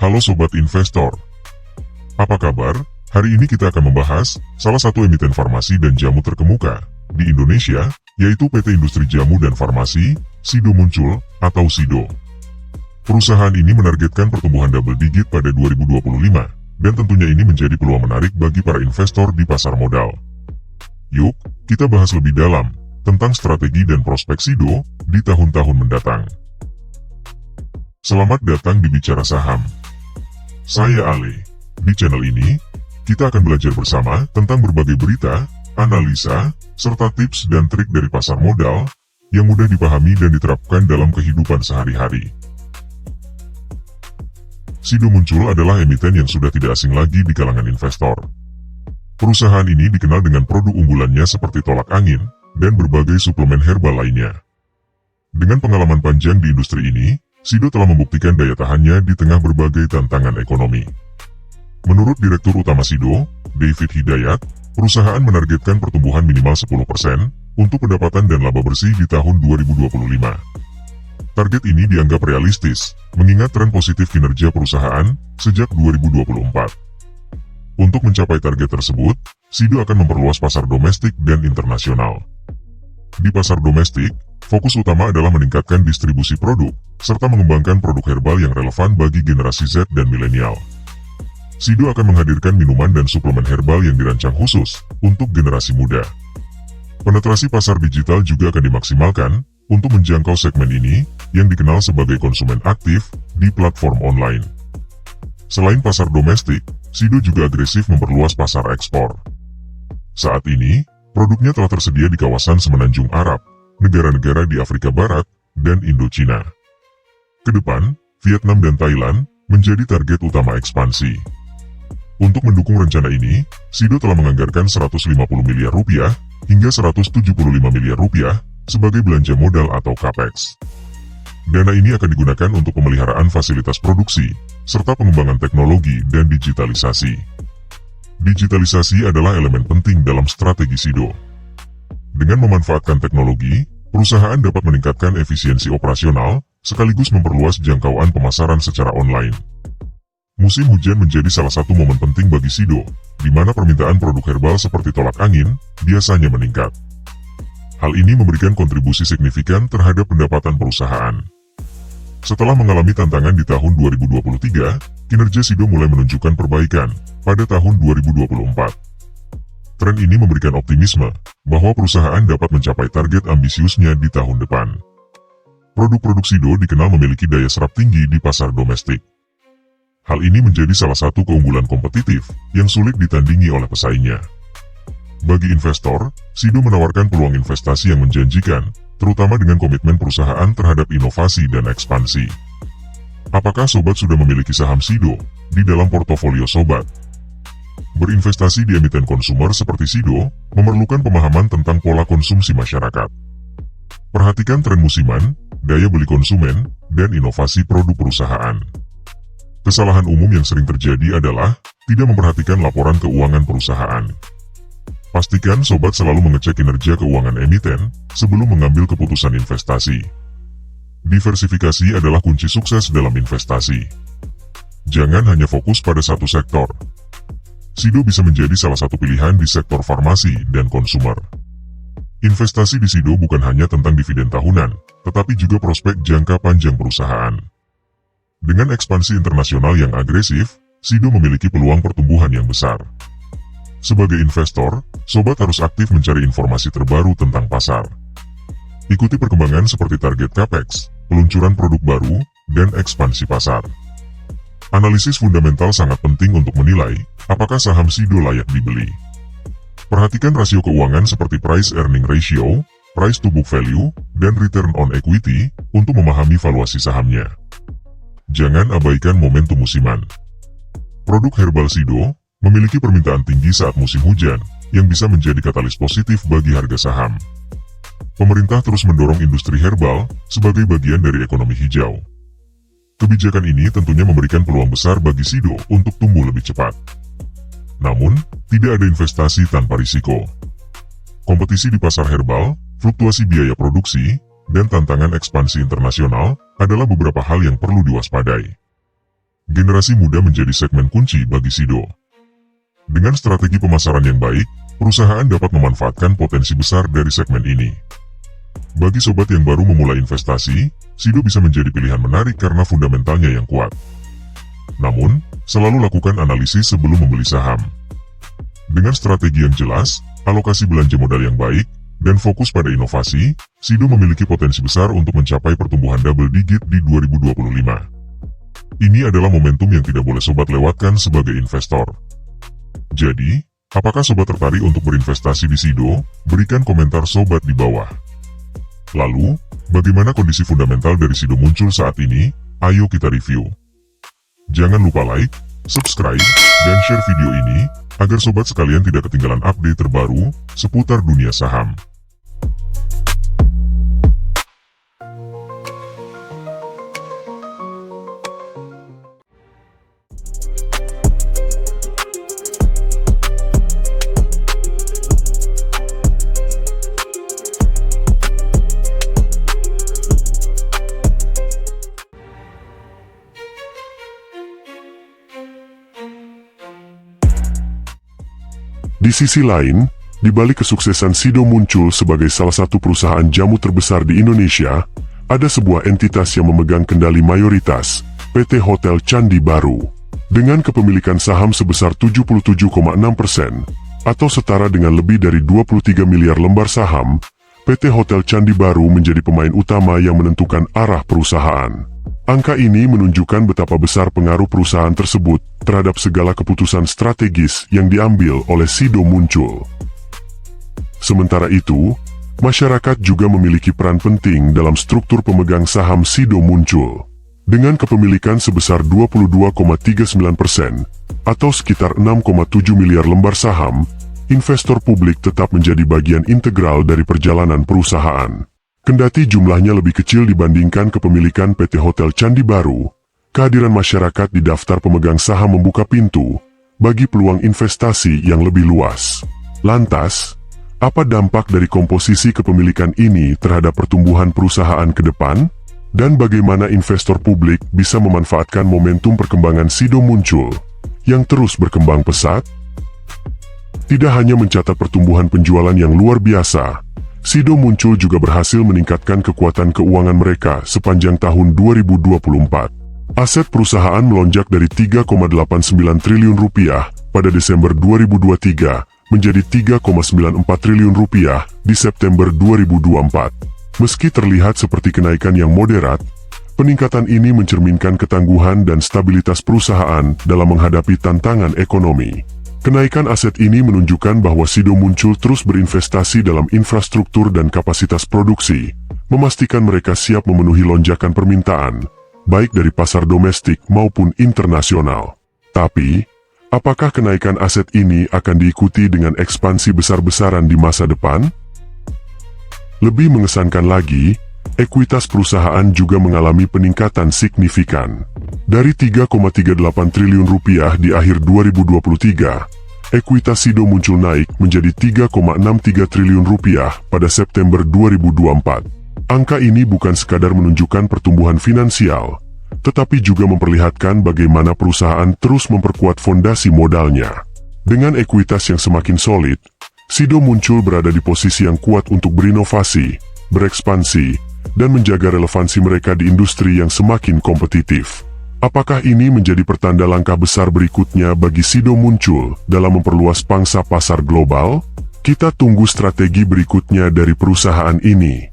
Halo Sobat Investor, apa kabar? Hari ini kita akan membahas salah satu emiten farmasi dan jamu terkemuka di Indonesia, yaitu PT Industri Jamu dan Farmasi, Sido muncul, atau Sido. Perusahaan ini menargetkan pertumbuhan double digit pada 2025, dan tentunya ini menjadi peluang menarik bagi para investor di pasar modal. Yuk, kita bahas lebih dalam tentang strategi dan prospek Sido di tahun-tahun mendatang. Selamat datang di Bicara Saham. Saya Ale. Di channel ini, kita akan belajar bersama tentang berbagai berita, analisa, serta tips dan trik dari pasar modal yang mudah dipahami dan diterapkan dalam kehidupan sehari-hari. Sido muncul adalah emiten yang sudah tidak asing lagi di kalangan investor. Perusahaan ini dikenal dengan produk unggulannya seperti tolak angin dan berbagai suplemen herbal lainnya. Dengan pengalaman panjang di industri ini, Sido telah membuktikan daya tahannya di tengah berbagai tantangan ekonomi. Menurut Direktur Utama Sido, David Hidayat, perusahaan menargetkan pertumbuhan minimal 10% untuk pendapatan dan laba bersih di tahun 2025. Target ini dianggap realistis, mengingat tren positif kinerja perusahaan sejak 2024. Untuk mencapai target tersebut, Sido akan memperluas pasar domestik dan internasional. Di pasar domestik, fokus utama adalah meningkatkan distribusi produk, serta mengembangkan produk herbal yang relevan bagi generasi Z dan milenial. Sido akan menghadirkan minuman dan suplemen herbal yang dirancang khusus untuk generasi muda. Penetrasi pasar digital juga akan dimaksimalkan untuk menjangkau segmen ini yang dikenal sebagai konsumen aktif di platform online. Selain pasar domestik, Sido juga agresif memperluas pasar ekspor. Saat ini, produknya telah tersedia di kawasan Semenanjung Arab, negara-negara di Afrika Barat, dan Indochina. Kedepan, Vietnam dan Thailand menjadi target utama ekspansi. Untuk mendukung rencana ini, Sido telah menganggarkan 150 miliar rupiah hingga 175 miliar rupiah sebagai belanja modal atau capex. Dana ini akan digunakan untuk pemeliharaan fasilitas produksi, serta pengembangan teknologi dan digitalisasi. Digitalisasi adalah elemen penting dalam strategi Sido. Dengan memanfaatkan teknologi, perusahaan dapat meningkatkan efisiensi operasional, sekaligus memperluas jangkauan pemasaran secara online. Musim hujan menjadi salah satu momen penting bagi Sido, di mana permintaan produk herbal seperti tolak angin biasanya meningkat. Hal ini memberikan kontribusi signifikan terhadap pendapatan perusahaan. Setelah mengalami tantangan di tahun 2023, kinerja Sido mulai menunjukkan perbaikan pada tahun 2024. Tren ini memberikan optimisme bahwa perusahaan dapat mencapai target ambisiusnya di tahun depan. Produk-produk Sido dikenal memiliki daya serap tinggi di pasar domestik. Hal ini menjadi salah satu keunggulan kompetitif yang sulit ditandingi oleh pesaingnya. Bagi investor, Sido menawarkan peluang investasi yang menjanjikan, terutama dengan komitmen perusahaan terhadap inovasi dan ekspansi. Apakah Sobat sudah memiliki saham Sido di dalam portofolio Sobat? Berinvestasi di emiten konsumer seperti Sido memerlukan pemahaman tentang pola konsumsi masyarakat. Perhatikan tren musiman, daya beli konsumen, dan inovasi produk perusahaan. Kesalahan umum yang sering terjadi adalah tidak memperhatikan laporan keuangan perusahaan. Pastikan Sobat selalu mengecek kinerja keuangan emiten sebelum mengambil keputusan investasi. Diversifikasi adalah kunci sukses dalam investasi. Jangan hanya fokus pada satu sektor. Sido bisa menjadi salah satu pilihan di sektor farmasi dan konsumer. Investasi di Sido bukan hanya tentang dividen tahunan, tetapi juga prospek jangka panjang perusahaan. Dengan ekspansi internasional yang agresif, Sido memiliki peluang pertumbuhan yang besar. Sebagai investor, Sobat harus aktif mencari informasi terbaru tentang pasar. Ikuti perkembangan seperti target capex, peluncuran produk baru, dan ekspansi pasar. Analisis fundamental sangat penting untuk menilai apakah saham Sido layak dibeli. Perhatikan rasio keuangan seperti price-earning ratio, price to book value, dan return on equity untuk memahami valuasi sahamnya. Jangan abaikan momentum musiman. Produk herbal Sido memiliki permintaan tinggi saat musim hujan, yang bisa menjadi katalis positif bagi harga saham. Pemerintah terus mendorong industri herbal sebagai bagian dari ekonomi hijau. Kebijakan ini tentunya memberikan peluang besar bagi Sido untuk tumbuh lebih cepat. Namun, tidak ada investasi tanpa risiko. Kompetisi di pasar herbal, fluktuasi biaya produksi, dan tantangan ekspansi internasional adalah beberapa hal yang perlu diwaspadai. Generasi muda menjadi segmen kunci bagi Sido. Dengan strategi pemasaran yang baik, perusahaan dapat memanfaatkan potensi besar dari segmen ini. Bagi sobat yang baru memulai investasi, Sido bisa menjadi pilihan menarik karena fundamentalnya yang kuat. Namun, selalu lakukan analisis sebelum membeli saham. Dengan strategi yang jelas, alokasi belanja modal yang baik, dan fokus pada inovasi, Sido memiliki potensi besar untuk mencapai pertumbuhan double digit di 2025. Ini adalah momentum yang tidak boleh sobat lewatkan sebagai investor. Jadi, apakah sobat tertarik untuk berinvestasi di Sido? Berikan komentar sobat di bawah. Lalu, bagaimana kondisi fundamental dari Sido muncul saat ini? Ayo kita review. Jangan lupa like, subscribe, dan share video ini, agar sobat sekalian tidak ketinggalan update terbaru seputar dunia saham. Di sisi lain, di balik kesuksesan Sido muncul sebagai salah satu perusahaan jamu terbesar di Indonesia, ada sebuah entitas yang memegang kendali mayoritas, PT Hotel Candi Baru. Dengan kepemilikan saham sebesar 77,6%, atau setara dengan lebih dari 23 miliar lembar saham, PT Hotel Candi Baru menjadi pemain utama yang menentukan arah perusahaan. Angka ini menunjukkan betapa besar pengaruh perusahaan tersebut terhadap segala keputusan strategis yang diambil oleh Sido muncul. Sementara itu, masyarakat juga memiliki peran penting dalam struktur pemegang saham Sido muncul. Dengan kepemilikan sebesar 22,39% atau sekitar 6,7 miliar lembar saham, investor publik tetap menjadi bagian integral dari perjalanan perusahaan. Kendati jumlahnya lebih kecil dibandingkan kepemilikan PT Hotel Candi Baru, kehadiran masyarakat di daftar pemegang saham membuka pintu bagi peluang investasi yang lebih luas. Lantas, apa dampak dari komposisi kepemilikan ini terhadap pertumbuhan perusahaan ke depan? Dan bagaimana investor publik bisa memanfaatkan momentum perkembangan Sido muncul yang terus berkembang pesat? Tidak hanya mencatat pertumbuhan penjualan yang luar biasa, Sido muncul juga berhasil meningkatkan kekuatan keuangan mereka sepanjang tahun 2024. Aset perusahaan melonjak dari 3,89 triliun rupiah pada Desember 2023 menjadi 3,94 triliun rupiah di September 2024. Meski terlihat seperti kenaikan yang moderat, peningkatan ini mencerminkan ketangguhan dan stabilitas perusahaan dalam menghadapi tantangan ekonomi. Kenaikan aset ini menunjukkan bahwa Sido muncul terus berinvestasi dalam infrastruktur dan kapasitas produksi, memastikan mereka siap memenuhi lonjakan permintaan, baik dari pasar domestik maupun internasional. Tapi, apakah kenaikan aset ini akan diikuti dengan ekspansi besar-besaran di masa depan? Lebih mengesankan lagi, ekuitas perusahaan juga mengalami peningkatan signifikan. Dari 3,38 triliun rupiah di akhir 2023, ekuitas Sido muncul naik menjadi 3,63 triliun rupiah pada September 2024. Angka ini bukan sekadar menunjukkan pertumbuhan finansial, tetapi juga memperlihatkan bagaimana perusahaan terus memperkuat fondasi modalnya. Dengan ekuitas yang semakin solid, Sido muncul berada di posisi yang kuat untuk berinovasi, berekspansi, dan menjaga relevansi mereka di industri yang semakin kompetitif. Apakah ini menjadi pertanda langkah besar berikutnya bagi Sido muncul dalam memperluas pangsa pasar global? Kita tunggu strategi berikutnya dari perusahaan ini.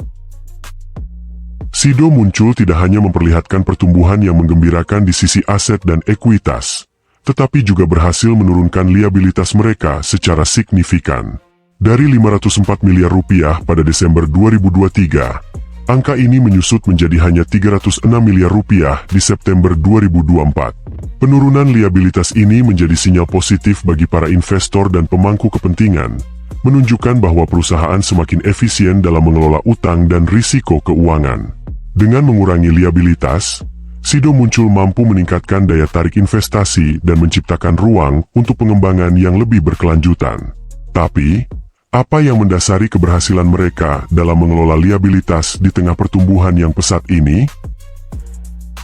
Sido muncul tidak hanya memperlihatkan pertumbuhan yang menggembirakan di sisi aset dan ekuitas, tetapi juga berhasil menurunkan liabilitas mereka secara signifikan. Dari 504 miliar rupiah pada Desember 2023, angka ini menyusut menjadi hanya 306 miliar rupiah di September 2024. Penurunan liabilitas ini menjadi sinyal positif bagi para investor dan pemangku kepentingan, menunjukkan bahwa perusahaan semakin efisien dalam mengelola utang dan risiko keuangan. Dengan mengurangi liabilitas, Sido muncul mampu meningkatkan daya tarik investasi dan menciptakan ruang untuk pengembangan yang lebih berkelanjutan. Tapi, apa yang mendasari keberhasilan mereka dalam mengelola liabilitas di tengah pertumbuhan yang pesat ini?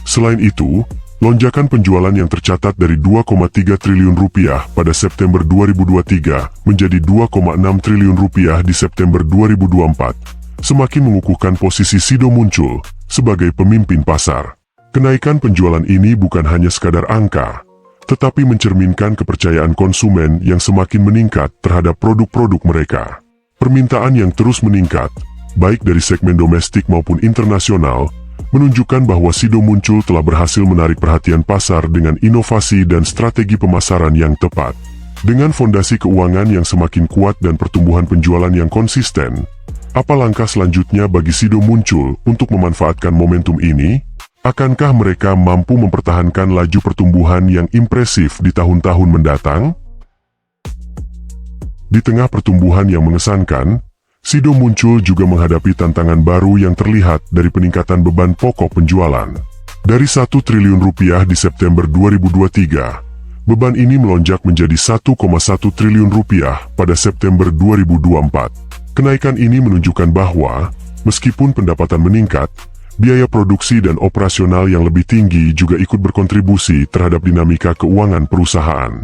Selain itu, Lonjakan penjualan yang tercatat dari 2,3 triliun rupiah pada September 2023 menjadi 2,6 triliun rupiah di September 2024 semakin mengukuhkan posisi Sido muncul sebagai pemimpin pasar. Kenaikan penjualan ini bukan hanya sekadar angka, tetapi mencerminkan kepercayaan konsumen yang semakin meningkat terhadap produk-produk mereka. Permintaan yang terus meningkat, baik dari segmen domestik maupun internasional, menunjukkan bahwa Sido muncul telah berhasil menarik perhatian pasar dengan inovasi dan strategi pemasaran yang tepat. Dengan fondasi keuangan yang semakin kuat dan pertumbuhan penjualan yang konsisten, apa langkah selanjutnya bagi Sido muncul untuk memanfaatkan momentum ini? Akankah mereka mampu mempertahankan laju pertumbuhan yang impresif di tahun-tahun mendatang? Di tengah pertumbuhan yang mengesankan, Sido muncul juga menghadapi tantangan baru yang terlihat dari peningkatan beban pokok penjualan. Dari 1 triliun rupiah di September 2023, beban ini melonjak menjadi 1,1 triliun rupiah pada September 2024. Kenaikan ini menunjukkan bahwa, meskipun pendapatan meningkat, biaya produksi dan operasional yang lebih tinggi juga ikut berkontribusi terhadap dinamika keuangan perusahaan.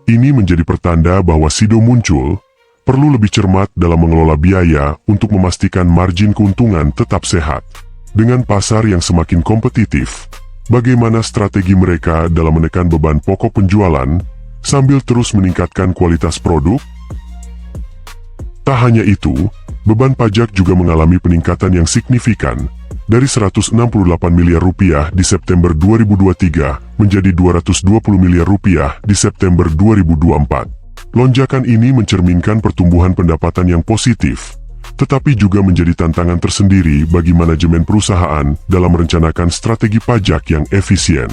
Ini menjadi pertanda bahwa Sido muncul perlu lebih cermat dalam mengelola biaya untuk memastikan margin keuntungan tetap sehat. Dengan pasar yang semakin kompetitif, bagaimana strategi mereka dalam menekan beban pokok penjualan sambil terus meningkatkan kualitas produk? Tak hanya itu, beban pajak juga mengalami peningkatan yang signifikan, dari 168 miliar rupiah di September 2023 menjadi 220 miliar rupiah di September 2024. Lonjakan ini mencerminkan pertumbuhan pendapatan yang positif, tetapi juga menjadi tantangan tersendiri bagi manajemen perusahaan dalam merencanakan strategi pajak yang efisien.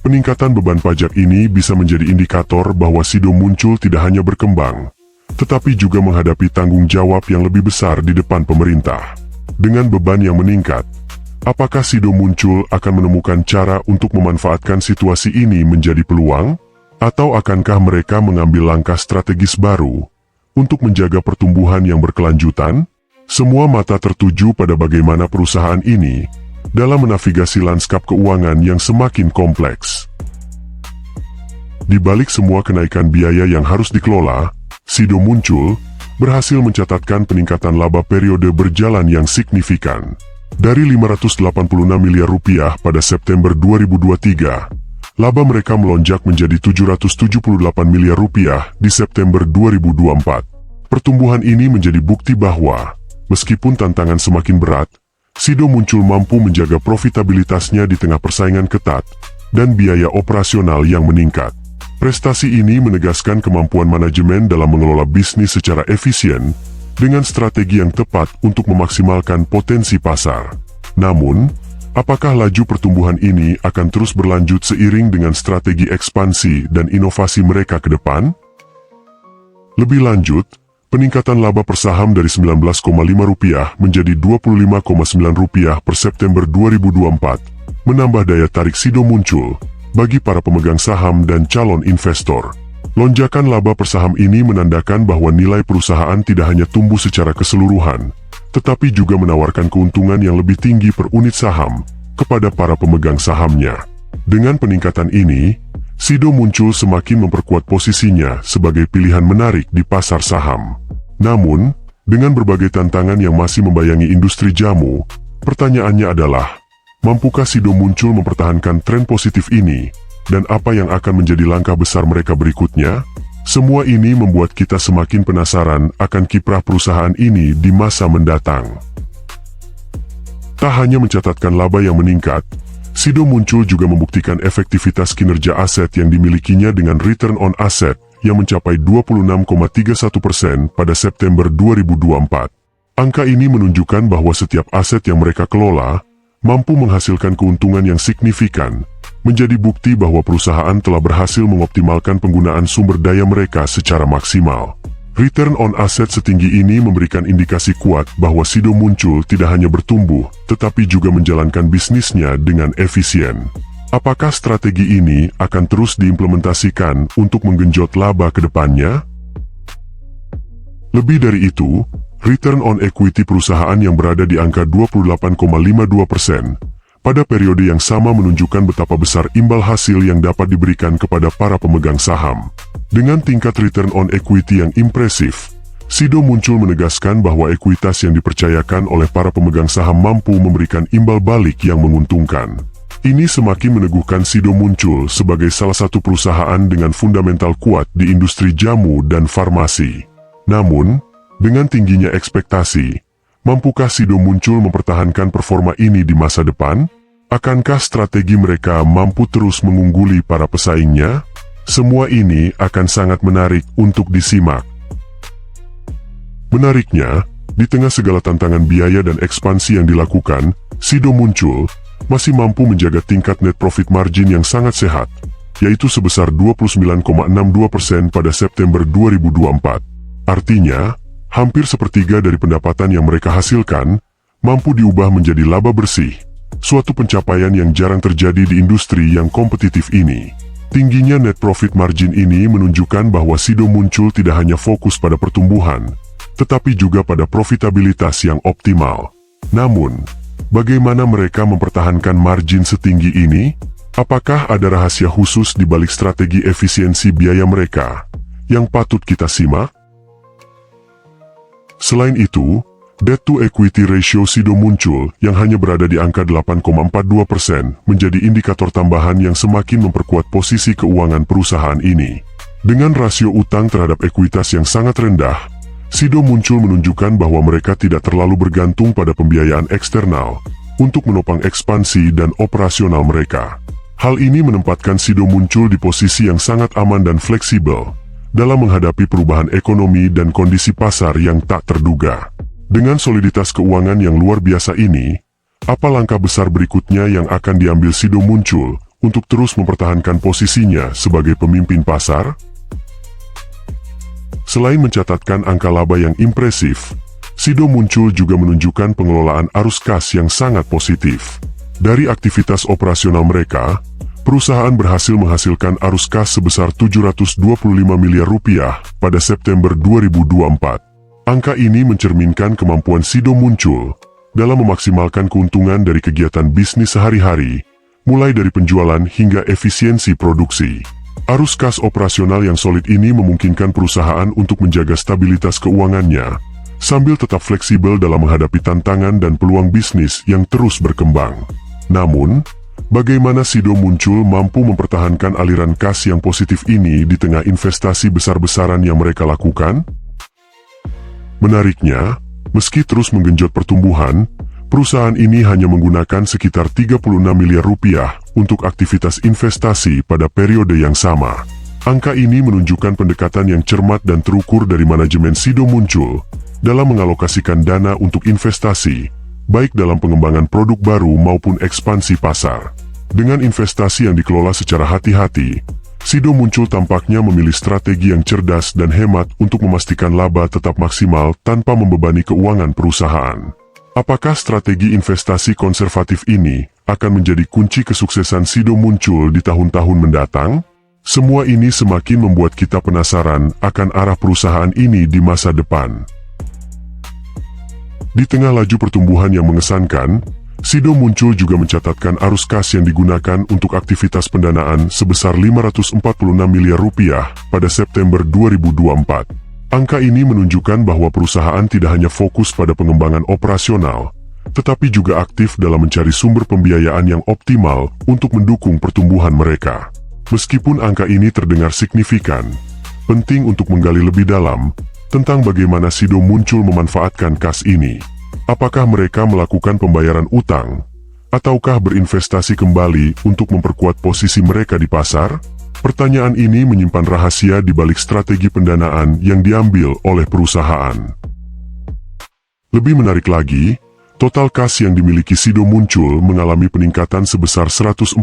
Peningkatan beban pajak ini bisa menjadi indikator bahwa Sido muncul tidak hanya berkembang, tetapi juga menghadapi tanggung jawab yang lebih besar di depan pemerintah. Dengan beban yang meningkat, apakah Sido muncul akan menemukan cara untuk memanfaatkan situasi ini menjadi peluang? Atau akankah mereka mengambil langkah strategis baru untuk menjaga pertumbuhan yang berkelanjutan? Semua mata tertuju pada bagaimana perusahaan ini dalam menavigasi lanskap keuangan yang semakin kompleks. Di balik semua kenaikan biaya yang harus dikelola, Sido muncul berhasil mencatatkan peningkatan laba periode berjalan yang signifikan. Dari 586 miliar rupiah pada September 2023, laba mereka melonjak menjadi 778 miliar rupiah di September 2024. Pertumbuhan ini menjadi bukti bahwa, meskipun tantangan semakin berat, Sido muncul mampu menjaga profitabilitasnya di tengah persaingan ketat dan biaya operasional yang meningkat. Prestasi ini menegaskan kemampuan manajemen dalam mengelola bisnis secara efisien dengan strategi yang tepat untuk memaksimalkan potensi pasar. Namun, apakah laju pertumbuhan ini akan terus berlanjut seiring dengan strategi ekspansi dan inovasi mereka ke depan? Lebih lanjut, peningkatan laba per saham dari Rp19,5 menjadi Rp25,9 per September 2024 menambah daya tarik Sido muncul bagi para pemegang saham dan calon investor. Lonjakan laba per saham ini menandakan bahwa nilai perusahaan tidak hanya tumbuh secara keseluruhan, tetapi juga menawarkan keuntungan yang lebih tinggi per unit saham kepada para pemegang sahamnya. Dengan peningkatan ini, Sido muncul semakin memperkuat posisinya sebagai pilihan menarik di pasar saham. Namun, dengan berbagai tantangan yang masih membayangi industri jamu, pertanyaannya adalah, mampukah Sido muncul mempertahankan tren positif ini, dan apa yang akan menjadi langkah besar mereka berikutnya? Semua ini membuat kita semakin penasaran akan kiprah perusahaan ini di masa mendatang. Tak hanya mencatatkan laba yang meningkat, Sido muncul juga membuktikan efektivitas kinerja aset yang dimilikinya dengan return on asset yang mencapai 26,31% pada September 2024. Angka ini menunjukkan bahwa setiap aset yang mereka kelola mampu menghasilkan keuntungan yang signifikan, menjadi bukti bahwa perusahaan telah berhasil mengoptimalkan penggunaan sumber daya mereka secara maksimal. Return on asset setinggi ini memberikan indikasi kuat bahwa Sido muncul tidak hanya bertumbuh, tetapi juga menjalankan bisnisnya dengan efisien. Apakah strategi ini akan terus diimplementasikan untuk menggenjot laba ke depannya? Lebih dari itu, return on equity perusahaan yang berada di angka 28,52% pada periode yang sama menunjukkan betapa besar imbal hasil yang dapat diberikan kepada para pemegang saham. Dengan tingkat return on equity yang impresif, Sido Muncul menegaskan bahwa ekuitas yang dipercayakan oleh para pemegang saham mampu memberikan imbal balik yang menguntungkan. Ini semakin meneguhkan Sido Muncul sebagai salah satu perusahaan dengan fundamental kuat di industri jamu dan farmasi. Namun, dengan tingginya ekspektasi, mampukah Sido Muncul mempertahankan performa ini di masa depan? Akankah strategi mereka mampu terus mengungguli para pesaingnya? Semua ini akan sangat menarik untuk disimak. Menariknya, di tengah segala tantangan biaya dan ekspansi yang dilakukan, Sido Muncul masih mampu menjaga tingkat net profit margin yang sangat sehat, yaitu sebesar 29,62% pada September 2024. Artinya, hampir sepertiga dari pendapatan yang mereka hasilkan mampu diubah menjadi laba bersih, suatu pencapaian yang jarang terjadi di industri yang kompetitif ini. Tingginya net profit margin ini menunjukkan bahwa Sido Muncul tidak hanya fokus pada pertumbuhan, tetapi juga pada profitabilitas yang optimal. Namun, bagaimana mereka mempertahankan margin setinggi ini? Apakah ada rahasia khusus di balik strategi efisiensi biaya mereka yang patut kita simak? Selain itu, debt to equity ratio Sido Muncul yang hanya berada di angka 8,42% menjadi indikator tambahan yang semakin memperkuat posisi keuangan perusahaan ini. Dengan rasio utang terhadap ekuitas yang sangat rendah, Sido Muncul menunjukkan bahwa mereka tidak terlalu bergantung pada pembiayaan eksternal untuk menopang ekspansi dan operasional mereka. Hal ini menempatkan Sido Muncul di posisi yang sangat aman dan fleksibel dalam menghadapi perubahan ekonomi dan kondisi pasar yang tak terduga. Dengan soliditas keuangan yang luar biasa ini, apa langkah besar berikutnya yang akan diambil Sido Muncul untuk terus mempertahankan posisinya sebagai pemimpin pasar? Selain mencatatkan angka laba yang impresif, Sido Muncul juga menunjukkan pengelolaan arus kas yang sangat positif. Dari aktivitas operasional mereka, perusahaan berhasil menghasilkan arus kas sebesar 725 miliar rupiah pada September 2024. Angka ini mencerminkan kemampuan Sido Muncul dalam memaksimalkan keuntungan dari kegiatan bisnis sehari-hari, mulai dari penjualan hingga efisiensi produksi. Arus kas operasional yang solid ini memungkinkan perusahaan untuk menjaga stabilitas keuangannya, sambil tetap fleksibel dalam menghadapi tantangan dan peluang bisnis yang terus berkembang. Namun, bagaimana Sido Muncul mampu mempertahankan aliran kas yang positif ini di tengah investasi besar-besaran yang mereka lakukan? Menariknya, meski terus menggenjot pertumbuhan, perusahaan ini hanya menggunakan sekitar 36 miliar rupiah untuk aktivitas investasi pada periode yang sama. Angka ini menunjukkan pendekatan yang cermat dan terukur dari manajemen Sido Muncul dalam mengalokasikan dana untuk investasi, baik dalam pengembangan produk baru maupun ekspansi pasar. Dengan investasi yang dikelola secara hati-hati, Sido Muncul tampaknya memilih strategi yang cerdas dan hemat untuk memastikan laba tetap maksimal tanpa membebani keuangan perusahaan. Apakah strategi investasi konservatif ini akan menjadi kunci kesuksesan Sido Muncul di tahun-tahun mendatang? Semua ini semakin membuat kita penasaran akan arah perusahaan ini di masa depan. Di tengah laju pertumbuhan yang mengesankan, Sido Muncul juga mencatatkan arus kas yang digunakan untuk aktivitas pendanaan sebesar 546 miliar rupiah pada September 2024. Angka ini menunjukkan bahwa perusahaan tidak hanya fokus pada pengembangan operasional, tetapi juga aktif dalam mencari sumber pembiayaan yang optimal untuk mendukung pertumbuhan mereka. Meskipun angka ini terdengar signifikan, penting untuk menggali lebih dalam tentang bagaimana Sido Muncul memanfaatkan kas ini. Apakah mereka melakukan pembayaran utang, ataukah berinvestasi kembali untuk memperkuat posisi mereka di pasar? Pertanyaan ini menyimpan rahasia di balik strategi pendanaan yang diambil oleh perusahaan. Lebih menarik lagi, total kas yang dimiliki Sido Muncul mengalami peningkatan sebesar 143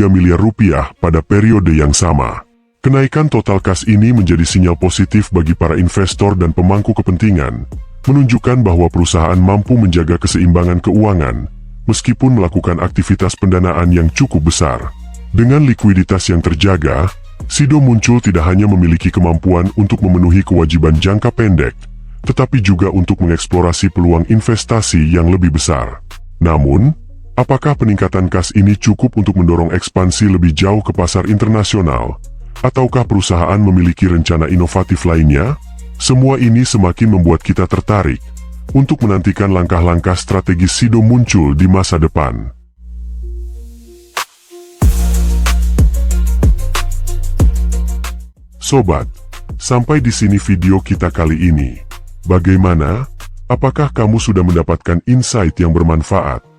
miliar rupiah pada periode yang sama. Kenaikan total kas ini menjadi sinyal positif bagi para investor dan pemangku kepentingan, menunjukkan bahwa perusahaan mampu menjaga keseimbangan keuangan, meskipun melakukan aktivitas pendanaan yang cukup besar. Dengan likuiditas yang terjaga, Sido Muncul tidak hanya memiliki kemampuan untuk memenuhi kewajiban jangka pendek, tetapi juga untuk mengeksplorasi peluang investasi yang lebih besar. Namun, Apakah peningkatan kas ini cukup untuk mendorong ekspansi lebih jauh ke pasar internasional? Ataukah perusahaan memiliki rencana inovatif lainnya? Semua ini semakin membuat kita tertarik untuk menantikan langkah-langkah strategis Sido muncul di masa depan. Sobat, sampai di sini video kita kali ini. Bagaimana? Apakah kamu sudah mendapatkan insight yang bermanfaat?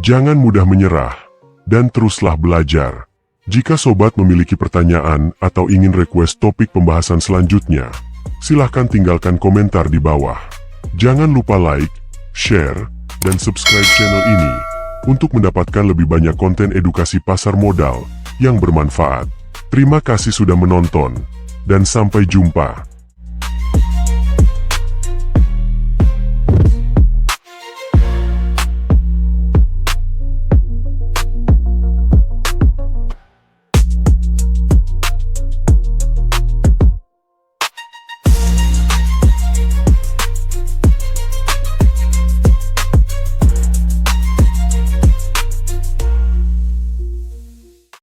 Jangan mudah menyerah, dan teruslah belajar. Jika sobat memiliki pertanyaan atau ingin request topik pembahasan selanjutnya, silahkan tinggalkan komentar di bawah. Jangan lupa like, share, dan subscribe channel ini untuk mendapatkan lebih banyak konten edukasi pasar modal yang bermanfaat. Terima kasih sudah menonton, dan sampai jumpa.